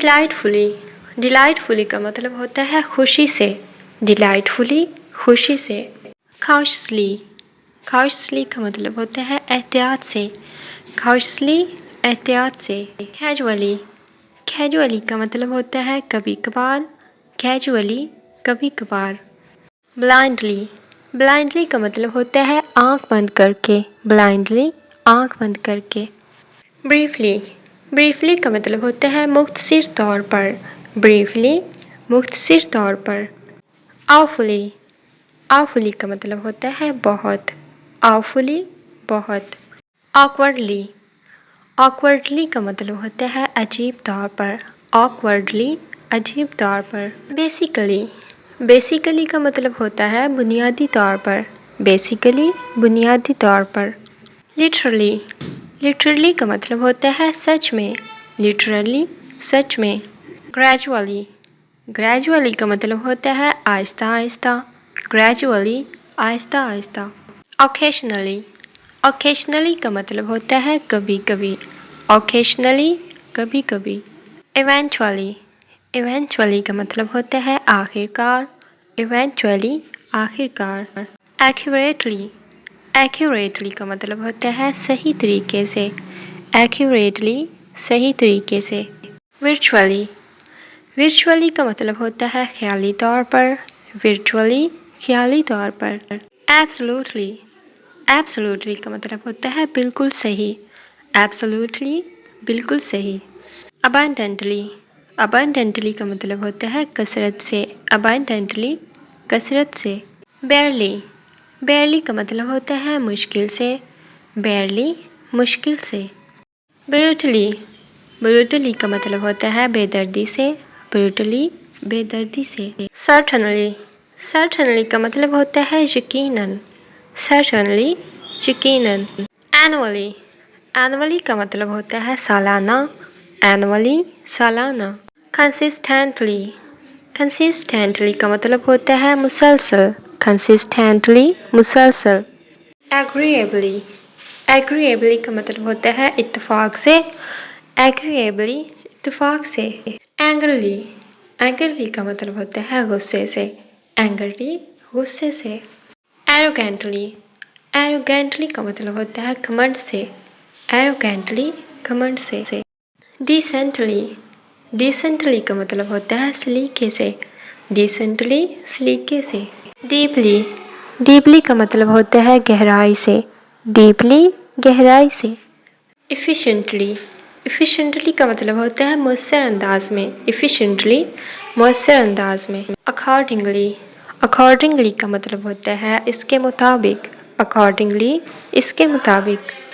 ڈیلائٹفلی، ڈیلائٹفلی کا مطلب ہوتا ہے خوشی سے، ڈیلائٹفلی خوشی سے۔ کاشلی، کاشلی کا مطلب ہوتا ہے احتیاط سے، کاشلی احتیاط سے۔ کیجولی، کیجولی کا مطلب ہوتا ہے کبھی کبھار، کیجولی کبھی کبھار۔ بلائنڈلی، بلائنڈلی کا مطلب ہوتا ہے آنکھ بند کر کے، بلائنڈلی آنکھ بند کر کے۔ بریفلی، بریفلی کا مطلب ہوتا ہے مختصر طور پر، بریفلی مختصر طور پر۔ آوفلی، آوفلی کا مطلب ہوتا ہے بہت، آوفلی بہت۔ آکورڈلی، آکورڈلی کا مطلب ہوتا ہے عجیب طور پر، آکورڈلی عجیب طور پر۔ بیسیکلی، بیسیکلی کا مطلب ہوتا ہے بنیادی طور پر، بیسیکلی بنیادی طور پر۔ لٹرلی، لٹرلی کا مطلب ہوتا ہے سچ میں، لٹرلی سچ میں۔ گریجولی، گریجولی کا مطلب ہوتا ہے آہستہ آہستہ، گریجولی آہستہ آہستہ۔ اوکیشنلی، اوکیشنلی کا مطلب ہوتا ہے کبھی کبھی، اوکیشنلی کبھی کبھی۔ ایونچولی، ایونچولی کا مطلب ہوتا ہے آخر کار، ایونچولی آخر کار۔ ایکوریٹلی، ایکوریٹلی کا مطلب ہوتا ہے صحیح طریقے سے، ایکوریٹلی صحیح طریقے سے۔ ورچولی، ورچولی کا مطلب ہوتا ہے خیالی طور پر، ورچولی خیالی طور پر۔ ایبسلوٹلی، ایبسلوٹلی کا مطلب ہوتا ہے بالکل صحیح، ایبسلوٹلی بالکل صحیح۔ ابنڈنٹلی، ابنڈنٹلی کا مطلب ہوتا ہے کثرت سے، ابنڈنٹلی کثرت سے۔ بیئرلی، بیئرلی کا مطلب ہوتا ہے مشکل سے، بیئرلی مشکل سے۔ بروٹلی، بروٹلی کا مطلب ہوتا ہے بے دردی سے، بروٹلی بے دردی سے۔ سرٹنلی، سرٹنلی کا مطلب ہوتا ہے یقیناً، سرٹنلی یقیناً۔ اینولی، اینولی کا مطلب ہوتا ہے سالانہ، اینولی سالانہ۔ کنسسٹنٹلی، کنسسٹنٹلی کا مطلب ہوتا ہے مسلسل، کنسسٹنٹلی مسلسل۔ ایگریبلی، ایگریبلی کا مطلب ہوتا ہے اتفاق سے، ایگریبلی اتفاق سے۔ اینگرلی، اینگرلی کا مطلب ہوتا ہے غصے سے، اینگرلی غصے سے۔ ایروگینٹلی، ایروگینٹلی کا مطلب ہوتا ہے گھمنڈ سے، ایروگینٹلی گھمنڈ سے۔ ڈیسنٹلی، ڈیسنٹلی کا مطلب ہوتا ہے سلیقے سے، ڈیسنٹلی سلیقے سے۔ ڈیپلی، ڈیپلی کا مطلب ہوتا ہے گہرائی سے، ڈیپلی گہرائی سے۔ ایفیشینٹلی، ایفیشینٹلی کا مطلب ہوتا ہے مؤثر انداز میں، ایفیشینٹلی مؤثر انداز میں۔ اکارڈنگلی، اکارڈنگلی کا مطلب ہوتا ہے اس کے مطابق، اکارڈنگلی اس کے مطابق۔